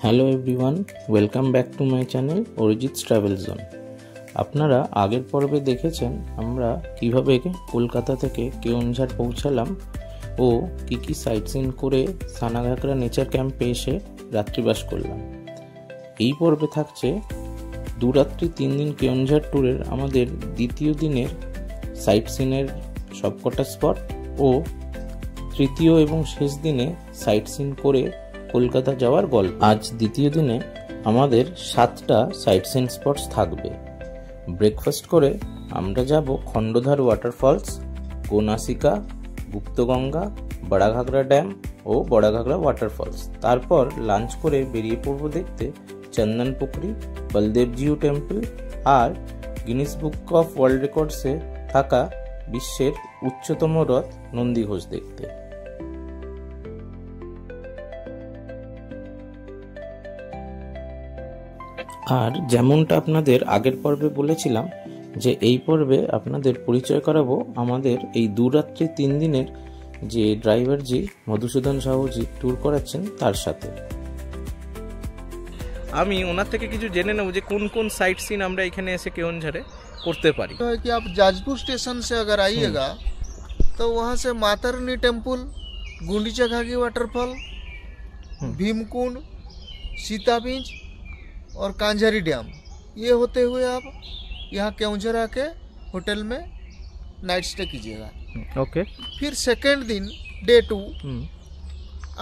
Hello everyone, welcome back to my channel Arijit's travel zone. আপনারা আগের পর্বে দেখেছেন আমরা কিভাবে কলকাতা থেকে কেওনঝাড় পৌঁছালাম ও কী সাইট সিন করে সানাঘাগরা নেচার ক্যাম্পে এসে রাত্রিবাস করলাম। এই পর্বে থাকছে 2 রাত্রি 3 দিন কেওনঝাড় ট্যুরের আমাদের দ্বিতীয় দিনের সাইট সিনের সবকটা স্পট ও তৃতীয় এবং শেষ দিনে সাইট সিন করে কলকাতা যাওয়ার গল্প। আজ দ্বিতীয় দিনে আমাদের 7টা সাইট সিন স্পটস থাকবে। ব্রেকফাস্ট করে আমরা যাব খণ্ডধার ওয়াটারফলস, গোনাসিকা, গুপ্তগঙ্গা, বড়াঘাগরা ড্যাম ও বড়াঘাগরা ওয়াটারফলস। তারপর লাঞ্চ করে বেরিয়ে পড়ব দেখতে চন্দনপুকুরি, বলদেবজিউ টেম্পল আর গিনিস বুক অফ ওয়ার্ল্ড রেকর্ডসে থাকা বিশ্বের উচ্চতম রথ নন্দীঘোষ দেখতে। আর যেমনটা আপনাদের আগের পর্বে বলেছিলাম যে এই পর্বে আপনাদের পরিচয় করাবো আমাদের এই 2 রাত্রি 3 দিনের যে ড্রাইভার জি মধুসূদন সাহুজি ট্যুর করাচ্ছেন তার সাথে। আমি ওনার থেকে কিছু জেনে নেব যে কোন কোন সাইট সিন আমরা এখানে এসে কেওনঝাড়ে করতে পারি। तो है कि आप जाजपुर स्टेशन से अगर आइएगा तो वहाँ से मातारानी टेम्पल, गुंडीचा घागी वाटरफॉल, भीमकुंड, सीताबिंज और कांझारी डैम, ये होते हुए आप यहाँ केओनझाड़ आके होटल में नाइट स्टे कीजिएगा। ओके। फिर सेकेंड दिन डे 2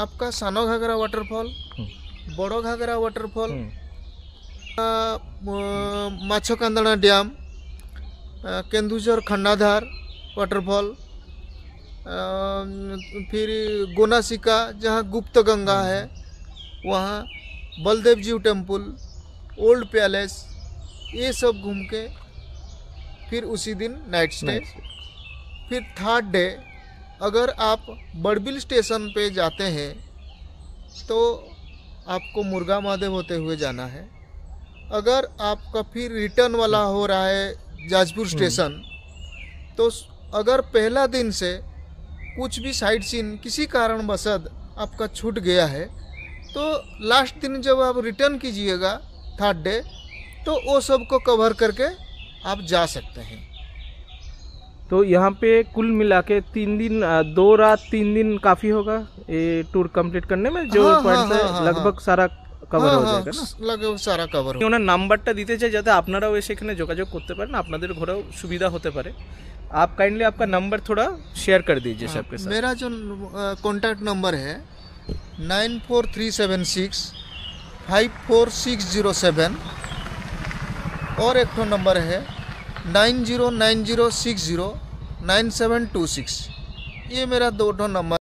आपका Sano Ghaghara waterfall, Bado Ghaghara waterfall, Machkandana dam, Kendujhar Khandadhar waterfall, फिर गोनासिका जहाँ गुप्त गंगा है वहाँ, बलदेवजीऊ टेम्पल, ओल्ड पैलेस, ये सब घूम के फिर उसी दिन नाइट स्टे। फिर थर्ड डे अगर आप बड़बिल स्टेशन पे जाते हैं तो आपको मुर्गा महादेव होते हुए जाना है। अगर आपका फिर रिटर्न वाला हो रहा है जाजपुर स्टेशन तो अगर पहला दिन से कुछ भी साइट सीन किसी कारणवश आपका छूट गया है तो लास्ट दिन जब आप रिटर्न कीजिएगा थर्ड डे तो वो सब को कवर करके आप जा सकते हैं। तो यहाँ पे कुल मिला के 3 दिन 2 रात 3 दिन काफ़ी होगा ये टूर कंप्लीट करने में, जो पॉइंट है लगभग सारा কভার হয়ে যাবে না? लगभग सारा कवर। ওনার নাম্বারটা দিতে চাই যাতে আপনারাও এসে এখানে যোগাযোগ করতে পারেন, আপনাদের ঘরেও সুবিধা হতে পারে। आप काइंडली आपका नंबर थोड़ा शेयर कर दीजिए सबके साथ। मेरा जो कॉन्टैक्ट नंबर है 94376 54607 और एक तो नंबर है 9090609726। ये मेरा 2 नंबर।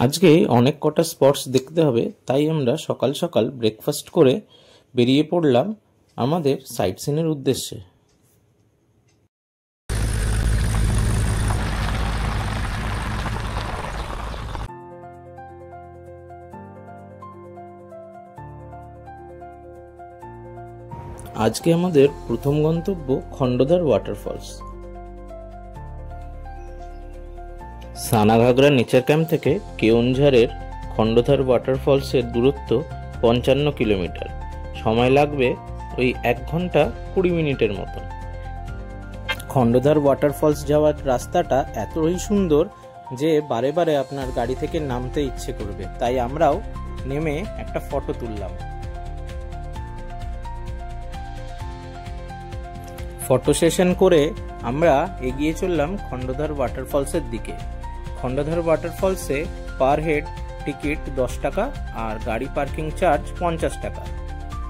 আজকে অনেক কটা স্পটস দেখতে হবে, তাই আমরা সকাল সকাল ব্রেকফাস্ট করে বেরিয়ে পড়লাম আমাদের সাইট সিনের উদ্দেশ্যে। আজকে আমাদের প্রথম গন্তব্য খণ্ডধার ওয়াটারফলস। সানাঘাগরা নেচার ক্যাম্প থেকে কেওনঝাড়ের খণ্ডধার ওয়াটারফলসের দূরত্ব 55 কিলোমিটার। সময় লাগবে ওই 1 ঘন্টা 20 মিনিটের মতো। খণ্ডধার ওয়াটারফলস যাওয়ার রাস্তাটা এতই সুন্দর যে বারে বারে আপনার গাড়ি থেকে নামতে ইচ্ছে করবে, তাই আমরাও নেমে একটা ফটো তুললাম। ফটো সেশন করে আমরা এগিয়ে চললাম খণ্ডধার ওয়াটারফলসের দিকে। খণ্ডধার ওয়াটারফলসে পার হেড টিকিট 10 টাকা আর গাড়ি পার্কিং চার্জ 50 টাকা।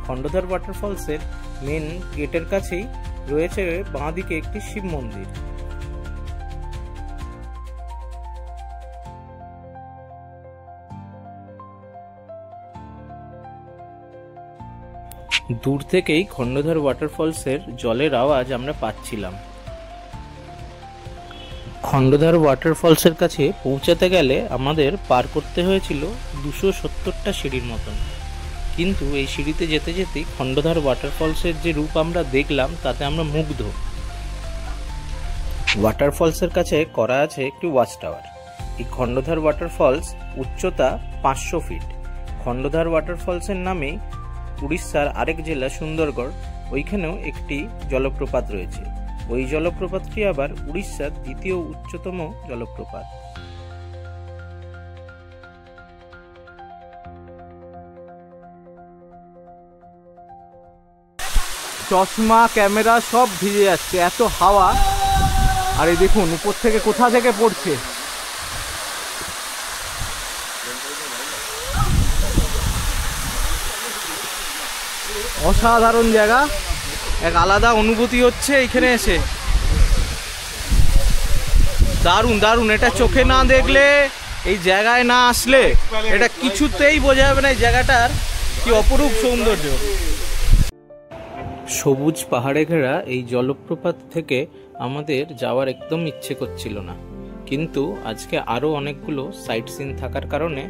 খণ্ডধার ওয়াটারফলসের মেন গেটের কাছেই রয়েছে বাঁ দিকে একটি শিব মন্দির। দূর থেকেই খণ্ডধার ওয়াটারফলসের জলের আওয়াজ আমরা পাচ্ছিলাম। খণ্ডধার ওয়াটারফলসের কাছে পৌঁছাতে গেলে আমাদের পার করতে হয়েছিল 270টা সিঁড়ির মতন, কিন্তু এই সিঁড়িতে যেতে যেতেই খণ্ডধার ওয়াটারফলসের যে রূপ আমরা দেখলাম তাতে আমরা মুগ্ধ। ওয়াটারফলসের কাছে করা আছে একটি ওয়াচ টাওয়ার। এই খণ্ডধার ওয়াটারফলস উচ্চতা 500 ফিট। খণ্ডধার ওয়াটারফলসের নামেই উড়িষ্যার আরেক জেলা সুন্দরগড়, ওইখানেও একটি জলপ্রপাত রয়েছে। ওই জলপ্রপাতটি আবার উড়িষ্যার দ্বিতীয় উচ্চতম জলপ্রপাত। চশমা ক্যামেরা সব ভিজে যাচ্ছে, এত হাওয়া। আর এই দেখুন উপর থেকে কোথা থেকে পড়ছে। অসাধারণ জায়গা, এক আলাদা অনুভূতি হচ্ছে এখানে এসে। দারুণ দারুণ, এটা চোখে না দেখলে, এই জায়গায় না আসলে এটা কিছুতেই বোঝা যাবে না এই জায়গাটার কি অপরূপ সৌন্দর্য। সবুজ পাহাড়ে ঘেরা এই জলপ্রপাত থেকে আমাদের যাওয়ার একদম ইচ্ছে করছিল না, কিন্তু আজকে আরও অনেকগুলো সাইট সিন থাকার কারণে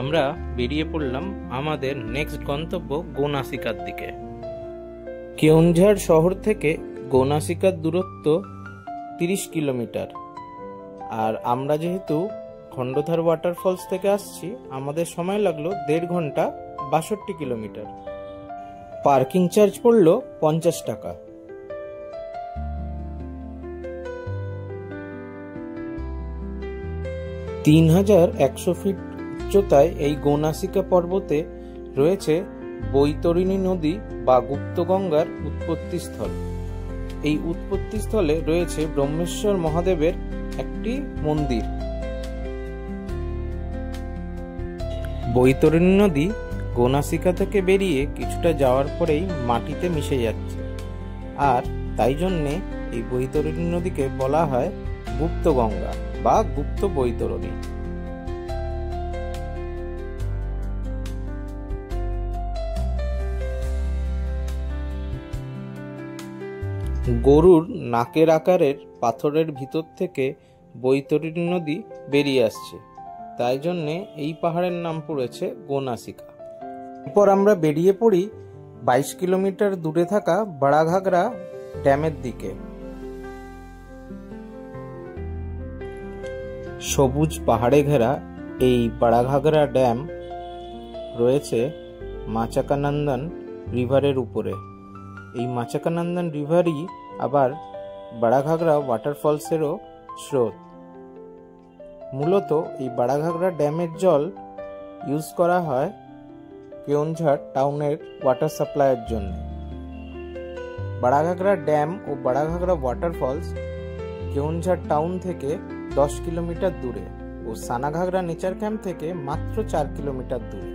আমরা বেরিয়ে পড়লাম আমাদের নেক্সট গন্তব্য গোনাসিকার দিকে। কেওনঝাড় শহর থেকে গোনাসিকার দূরত্ব 30 কিলোমিটার। আর আমরা যেহেতু খণ্ডধার ওয়াটারফলস থেকে আসছি, আমাদের সময় লাগলো 1.5 ঘন্টা, 62 কিলোমিটার। পার্কিং চার্জ পড়লো 50 টাকা। $3,100 ফিট উচ্চতায় এই গোনাসিকা পর্বতে রয়েছে বৈতরণী নদী বা গুপ্তগঙ্গার উৎপত্তিস্থল। এই উৎপত্তিস্থলে রয়েছে ব্রহ্মেশ্বর মহাদেবের একটি মন্দির। বৈতরণী নদী গোনাসিকা থেকে বেরিয়ে কিছুটা যাওয়ার পরেই মাটিতে মিশে যাচ্ছে, আর তাই জন্যে এই বৈতরণী নদীকে বলা হয় গুপ্তগঙ্গা বা গুপ্ত বৈতরণী। গরুর নাকের আকারের পাথরের ভিতর থেকে বৈতরণী নদী বেরিয়ে আসছে, তাই জন্যে এই পাহাড়ের নাম পড়েছে গোনাসিকা। এরপর আমরা বেরিয়ে পড়ি 22 কিলোমিটার দূরে থাকা বাড়াঘাগরা ড্যামের দিকে। সবুজ পাহাড়ে ঘেরা এই বাড়াঘাগরা ড্যাম রয়েছে মাচাকানন্দন রিভারের উপরে। এই মাচাকানন্দন রিভারই আবার বাড়াঘাগরা ওয়াটারফলসেরও স্রোত। মূলত এই বাড়াঘাগরা ড্যামের জল ইউজ করা হয় কেওনঝাড় টাউনের ওয়াটার সাপ্লাইয়ের জন্য। বাড়াঘাগরা ড্যাম ও বাড়াঘাগরা ওয়াটারফলস কেওনঝাড় টাউন থেকে 10 কিলোমিটার দূরে ও সানাঘাগরা নেচার ক্যাম্প থেকে মাত্র 4 কিলোমিটার দূরে।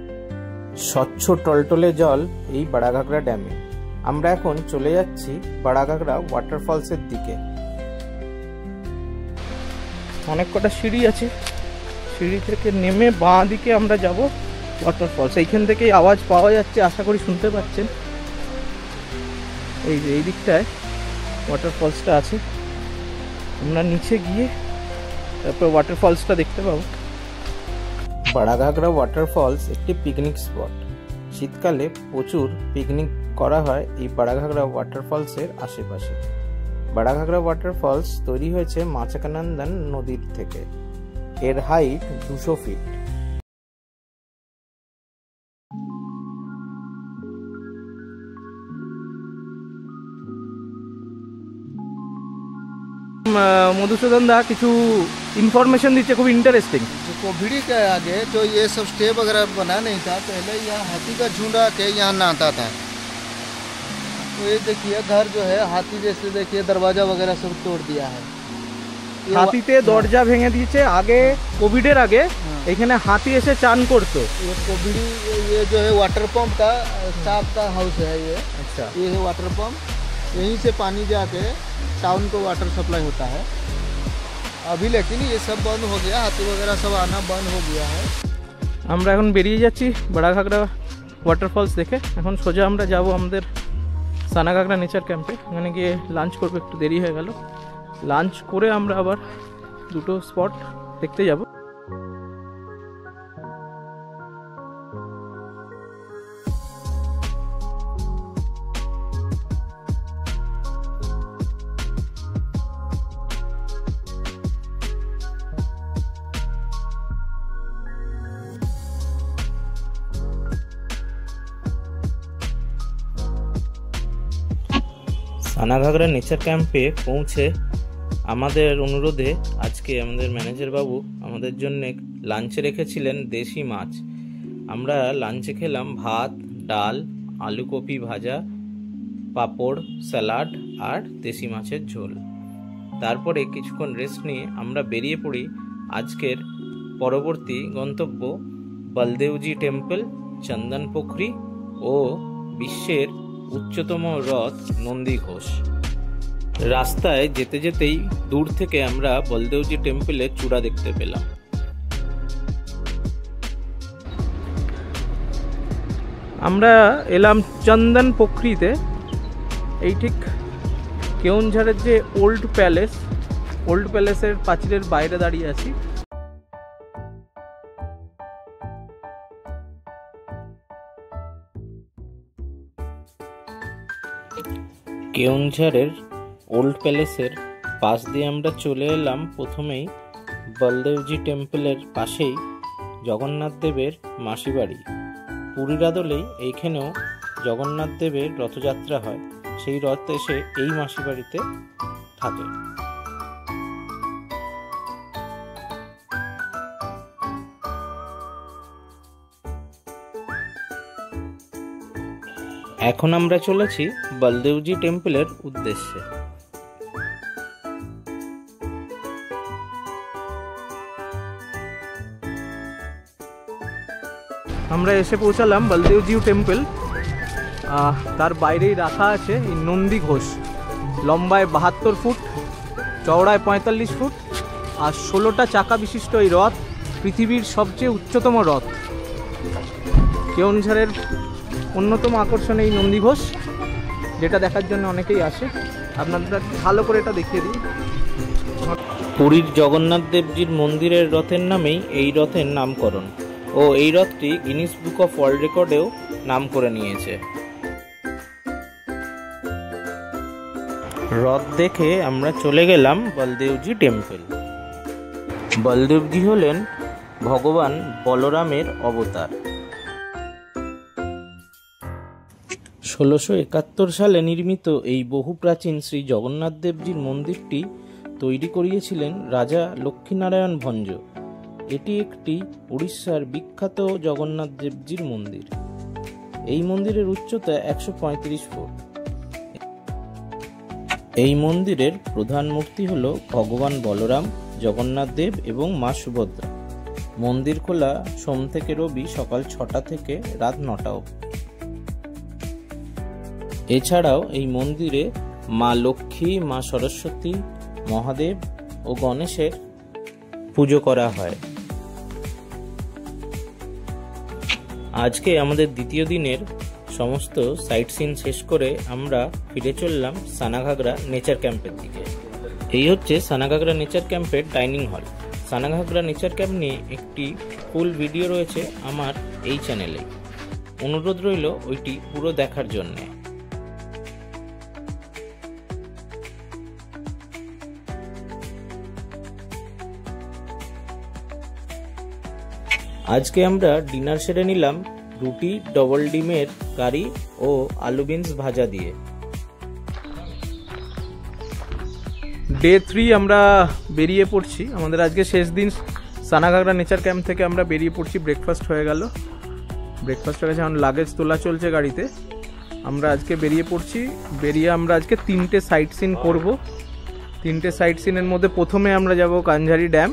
স্বচ্ছ টলটলে জল এই বাড়াঘাগরা ড্যামে। আমরা এখন চলে যাচ্ছি বাড়াঘাগরা ওয়াটারফলসের দিকে। অনেক কটা সিঁড়ি আছে, সিঁড়ি থেকে নেমে বাঁ দিকে আমরা যাব ওয়াটারফলস। এইখান থেকেই আওয়াজ পাওয়া যাচ্ছে, আশা করি শুনতে পাচ্ছেন। এই যে এই দিকটায় ওয়াটারফলসটা আছে, আমরা নিচে গিয়ে তারপর ওয়াটারফলসটা দেখতে পাবো। বাড়াঘাগরা ওয়াটারফলস একটি পিকনিক স্পট। শীতকালে প্রচুর পিকনিক করা হয় এই বাড়াঘাগরা ওয়াটারফলসের আশেপাশে। বাড়াঘাগরা ওয়াটারফলস তৈরি হয়েছে মাচাকানন্দন নদীর থেকে। এর হাইট 200 ফিট। मधुसूदन दा কিছু इन्फॉर्मेशन दीजिए, खूब इंटरेस्टिंग। कोभिड़ी के आगे जो ये सब स्टे वगैरह बना नहीं था, पहले यहाँ हाथी का झुंड आके यहाँ नहाता था। तो ये देखिए घर जो है हाथी जैसे, देखिए दरवाजा वगैरह सब तोड़ दिया है। হাতিতে দরজা ভেঙে দিয়েছে। আগে কোভিডের আগে এখানে হাতি এসে চান করতো। ये कोभिड़ी ये जो है वाटर पंप का स्टाफ का हाउस है ये। अच्छा, ये है वाटर पंप, यहीं से पानी जाके टाउन को वाटर सप्लाई होता है। अभी लेकिन ये सब बंद हो गया, हाथी वगैरह सब आना बंद हो गया है। আমরা এখন বেরিয়ে যাচ্ছি বাড়াঘাগরা ওয়াটারফলস দেখে। এখন সোজা আমরা যাব আমাদের সানাঘাগরা নেচার ক্যাম্পে। ওখানে গিয়ে লাঞ্চ করবো, একটু দেরি হয়ে গেল। লাঞ্চ করে আমরা আবার দুটো স্পট দেখতে যাব। সানাঘাগরা নেচার ক্যাম্পে পৌঁছে আমাদের অনুরোধে আজকে আমাদের ম্যানেজার বাবু আমাদের জন্য লাঞ্চে রেখেছিলেন দেশি মাছ। আমরা লাঞ্চে খেলাম ভাত, ডাল, আলু কপি ভাজা, পাঁপড়, স্যালাড আর দেশি মাছের ঝোল। তারপরে কিছুক্ষণ রেস্ট নিয়ে আমরা বেরিয়ে পড়ি আজকের পরবর্তী গন্তব্য বলদেবজি টেম্পল, চন্দন পোখরি ও বিশ্বের উচ্চতম রথ নন্দী ঘোষ। রাস্তায় যেতে যেতেই দূর থেকে আমরা বলদেবজি টেম্পলের চূড়া দেখতে পেলাম। আমরা এলাম চন্দন পোখরিতে। এই ঠিক কেওনঝাড়ের যে ওল্ড প্যালেসের প্রাচীরের বাইরে দাঁড়িয়ে আছি। কেওনঝাড়ের ওল্ড প্যালেসের পাশ দিয়ে আমরা চলে এলাম প্রথমেই বলদেবজি টেম্পলের পাশেই জগন্নাথ দেবের মাসি বাড়ি। পুরীর আদলেই এইখানেও জগন্নাথ দেবের রথযাত্রা হয়, সেই রথ এসে এই মাসি বাড়িতে থাকে। এখন আমরা চলেছি বলদেবজি টেম্পলের উদ্দেশ্যে। আমরা এসে পৌঁছালাম বলদেবজি টেম্পল। তার বাইরেই রাখা আছে এই নন্দী ঘোষ। লম্বায় 72 ফুট, চওড়ায় 45 ফুট আর 16টা চাকা বিশিষ্ট এই রথ পৃথিবীর সবচেয়ে উচ্চতম রথ। কেওনঝাড়ের অন্যতম আকর্ষণ এই নন্দী ঘোষ, যেটা দেখার জন্য অনেকেই আসে। আপনাদের ভালো করে এটা দেখিয়ে দিই। পুরীর জগন্নাথ দেবজির মন্দিরের রথের নামেই এই রথের নামকরণ ও এই রথটি গিনিস বুক অফ ওয়ার্ল্ড রেকর্ডেও নাম করে নিয়েছে। রথ দেখে আমরা চলে গেলাম বলদেবজি টেম্পল। বলদেবজি হলেন ভগবান বলরামের অবতার। 1671 সালে নির্মিত এই বহু প্রাচীন শ্রী জগন্নাথ দেবজির মন্দিরটি তৈরি করিয়েছিলেন রাজা লক্ষ্মীনারায়ণ ভঞ্জ। এটি একটি উড়িষ্যার বিখ্যাত জগন্নাথ দেবজির মন্দির। এই মন্দিরের উচ্চতা 135 ফুট। এই মন্দিরের প্রধান মূর্তি হল ভগবান বলরাম, জগন্নাথ দেব এবং মা সুভদ্রা। মন্দির খোলা সোম থেকে রবি সকাল 6টা থেকে রাত 9টা অবধি। এছাড়াও এই মন্দিরে মা লক্ষ্মী, মা সরস্বতী, মহাদেব ও গণেশের পুজো করা হয়। আজকে আমাদের দ্বিতীয় দিনের সমস্ত সাইট সিন শেষ করে আমরা ফিরে চললাম সানাঘাগরা নেচার ক্যাম্পের দিকে। এই হচ্ছে সানাঘাগরা নেচার ক্যাম্পের dining hall. Sanaghagra nature camp নিয়ে একটি ফুল ভিডিও রয়েছে আমার এই চ্যানেলে, অনুরোধ রইল ওইটি পুরো দেখার জন্যে। আজকে আমরা ডিনার সেরে নিলাম রুটি, ডবল ডিমের কারি ও আলু বিনস ভাজা দিয়ে। ডে 3 আমরা বেরিয়ে পড়ছি। আমাদের আজকে শেষ দিন সানাঘাগরা নেচার ক্যাম্প থেকে আমরা বেরিয়ে পড়ছি। ব্রেকফাস্ট হয়ে গেছে, এখন লাগেজ তোলা চলছে গাড়িতে। আমরা আজকে বেরিয়ে পড়ছি। আমরা আজকে 3টে সাইট সিন করব। 3টে সাইট সিনের মধ্যে প্রথমে আমরা যাব কাঞ্ঝারি ড্যাম।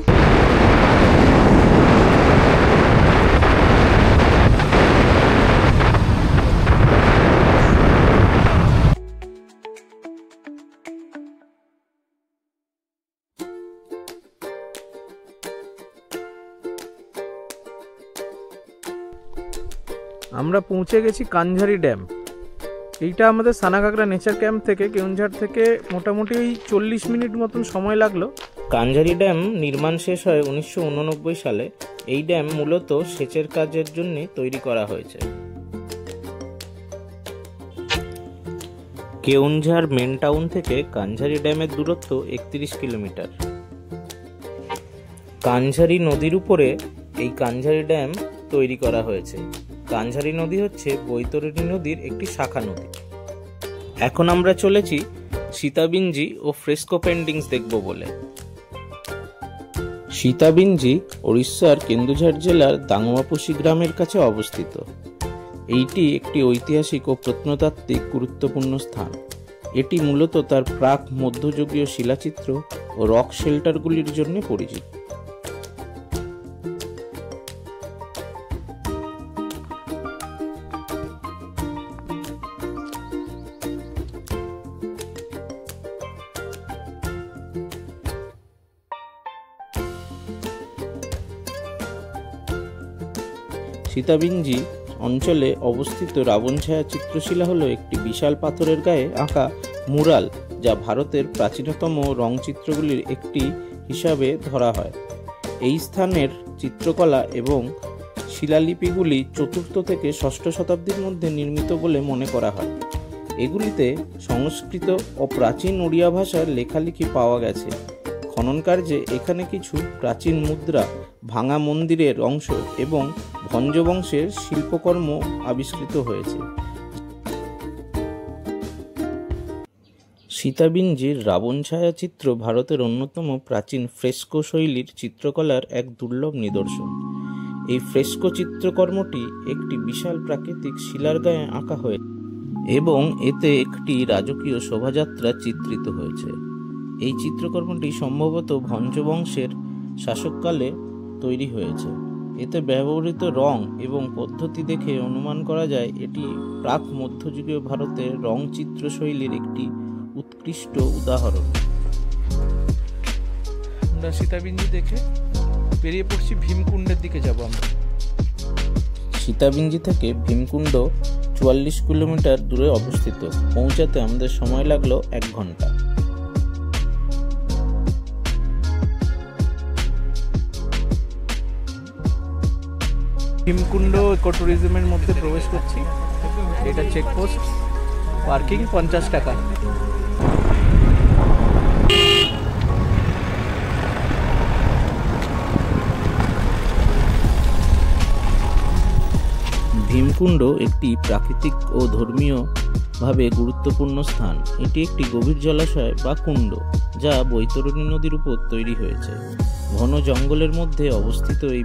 আমরা পৌঁছে গেছি কাঞ্ঝারি ড্যাম। এইটা আমাদের সানাঘাগরা নেচার ক্যাম্প থেকে কেওনঝাড় থেকে মোটামুটি 40 মিনিট মতন সময় লাগলো। কাঞ্ঝারি ড্যাম নির্মাণ শেষ হয় 1989 সালে। এই ড্যাম মূলত সেচের কাজের জন্য তৈরি করা হয়েছে। কেওনঝাড় মেন টাউন থেকে কাঞ্ঝারি ড্যামের দূরত্ব 31 কিলোমিটার। কাঞ্ঝারি নদীর উপরে এই কাঞ্ঝারি ড্যাম তৈরি করা হয়েছে। কাঞ্ঝারি নদী হচ্ছে বৈতরণী নদীর একটি শাখা নদী। এখন আমরা চলেছি সীতাবিঞ্জি ও ফ্রেস্কো পেন্টিংস দেখব বলে। সীতাবিঞ্জি ওড়িশার কেন্দুঝর জেলার দাঙ্গমাপুশি গ্রামের কাছে অবস্থিত। এইটি একটি ঐতিহাসিক ও প্রত্নতাত্ত্বিক গুরুত্বপূর্ণ স্থান। এটি মূলত তার প্রাক মধ্যযুগীয় শিলাচিত্র ও রক শেল্টারগুলির জন্য পরিচিত। সীতাবিঞ্জি অঞ্চলে অবস্থিত রাবণছায়া চিত্রশিলা হলো একটি বিশাল পাথরের গায়ে আঁকা মুরাল, যা ভারতের প্রাচীনতম রং চিত্রগুলির একটি হিসাবে ধরা হয়। এই স্থানের চিত্রকলা এবং শিলালিপিগুলি 4র্থ থেকে 6ষ্ঠ শতাব্দীর মধ্যে নির্মিত বলে মনে করা হয়। এগুলিতে সংস্কৃত ও প্রাচীন ওড়িয়া ভাষার লেখালেখি পাওয়া গেছে। খনন কার্যে এখানে কিছু প্রাচীন মুদ্রা, ভাঙা মন্দিরের অংশ এবং ভঞ্জ বংশের শিল্পকর্ম আবিষ্কৃত হয়েছে। সীতাবিঞ্জির রাবণ ছায়াচিত্র ভারতের অন্যতম প্রাচীন ফ্রেস্কো শৈলীর চিত্রকলার এক দুর্লভ নিদর্শন। এই ফ্রেস্কো চিত্রকর্মটি একটি বিশাল প্রাকৃতিক শিলার গায়ে আঁকা হয়েছে এবং এতে একটি রাজকীয় শোভাযাত্রা চিত্রিত হয়েছে। এই চিত্রকর্মটি সম্ভবত ভঞ্জ বংশের শাসককালে তৈরি হয়েছে। এতে ব্যবহৃত রং এবং পদ্ধতি দেখে অনুমান করা যায় এটি প্রাক মধ্যযুগীয় ভারতের রং চিত্রশৈলীর একটি উৎকৃষ্ট উদাহরণ। আমরা সীতাবিঞ্জি দেখে বেরিয়ে পড়ছি ভীমকুণ্ডের দিকে যাব। আমরা সীতাবিঞ্জি থেকে ভীমকুণ্ড 44 কিলোমিটার দূরে অবস্থিত। পৌঁছাতে আমাদের সময় লাগলো 1 ঘন্টা। ভীমকুণ্ড ইকো ট্যুরিজমের মধ্যে প্রবেশ করছি। এটা চেকপোস্ট, পার্কিং 50 টাকা। ভীমকুণ্ড একটি প্রাকৃতিক ও ধর্মীয়ভাবে গুরুত্বপূর্ণ স্থান। এটি একটি গভীর জলাশয় বা কুণ্ড, যা বৈতরণী নদীর উপর তৈরি হয়েছে। ঘন জঙ্গলের মধ্যে অবস্থিত এই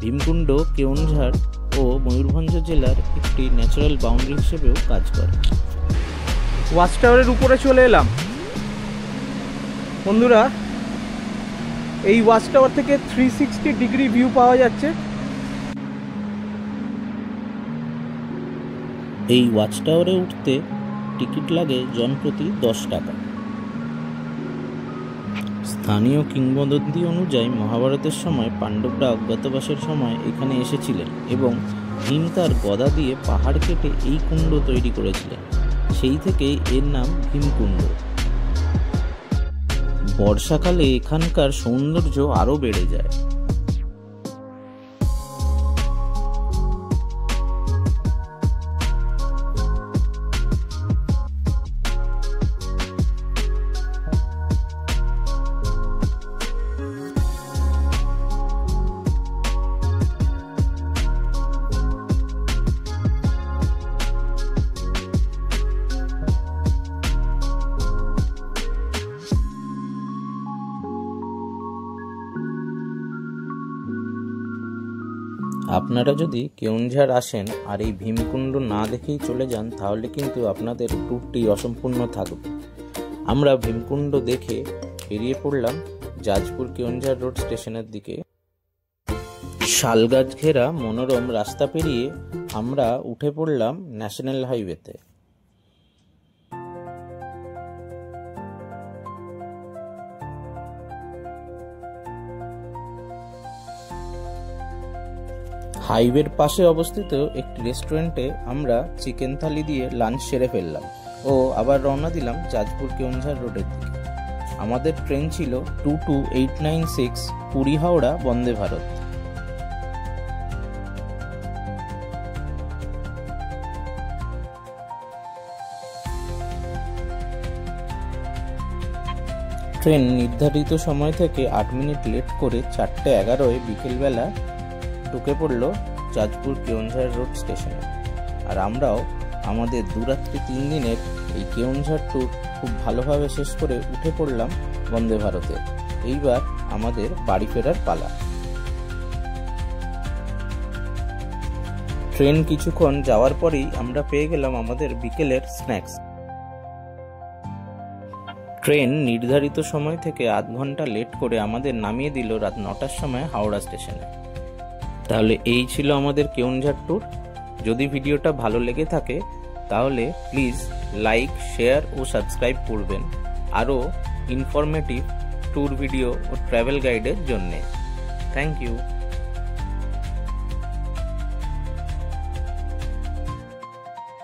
ভীমকুণ্ড কেওনঝাড় ও ময়ূরভঞ্জ জেলার একটি ন্যাচারাল বাউন্ডারি হিসেবেও কাজ করে। ওয়াচ টাওয়ারের উপরে চলে এলাম বন্ধুরা। এই ওয়াচ টাওয়ার থেকে 360 ডিগ্রি ভিউ পাওয়া যাচ্ছে। এই ওয়াচ টাওয়ারে উঠতে টিকিট লাগে জনপ্রতি 10 টাকা। স্থানীয় কিংবদন্তি অনুযায়ী মহাভারতের সময় পাণ্ডবরা অজ্ঞাতবাসের সময় এখানে এসেছিলেন এবং ভীম তার গদা দিয়ে পাহাড় কেটে এই কুণ্ড তৈরি করেছিলেন। সেই থেকেই এর নাম ভীমকুণ্ড। বর্ষাকালে এখানকার সৌন্দর্য আরও বেড়ে যায়। আপনারা যদি কেওনঝাড় আসেন আর এই ভীমকুণ্ড না দেখেই চলে যান, তাহলে কিন্তু আপনাদের ট্যুরটি অসম্পূর্ণ থাকবে। আমরা ভীমকুণ্ড দেখে বেরিয়ে পড়লাম জাজপুর কেওনঝাড় রোড স্টেশনের দিকে। শালগাছ ঘেরা মনোরম রাস্তা পেরিয়ে আমরা উঠে পড়লাম ন্যাশনাল হাইওয়েতে। হাইওয়ের পাশে অবস্থিত একটি রেস্টুরেন্টে আমরা চিকেন থালি দিয়ে লাঞ্চ সেরে ফেললাম ও আবার রওনা দিলাম জাজপুর কেওনঝাড় রোডের দিকে। আমাদের ট্রেন ছিল 22896 পুরী হাওড়া বন্দে ভারত। ট্রেন নির্ধারিত সময় থেকে 8 মিনিট লেট করে 4:11 বিকেলবেলা ঢুকে পড়ল জাজপুর কেওনঝাড় রোড স্টেশনে। আর আমরাও আমাদের দুরাত্রি 3 দিনের এই কেওনঝাড় ট্যুর খুব ভালোভাবে শেষ করে উঠে পড়লাম বন্দে ভারতে। এইবার আমাদের বাড়ি ফেরার পালা। ট্রেন কিছুক্ষণ যাওয়ার পরেই আমরা পেয়ে গেলাম আমাদের বিকেলের স্ন্যাক্স। ট্রেন নির্ধারিত সময় থেকে আধ ঘন্টা লেট করে আমাদের নামিয়ে দিল রাত 9টার সময় হাওড়া স্টেশনে। তাহলে এই ছিল আমাদের কেওনঝাড় ট্যুর। যদি ভিডিওটা ভালো লেগে থাকে তাহলে প্লিজ লাইক, শেয়ার ও সাবস্ক্রাইব করবেন আরও ইনফরমেটিভ ট্যুর ভিডিও ও ট্রাভেল গাইডের জন্যে। Thank you.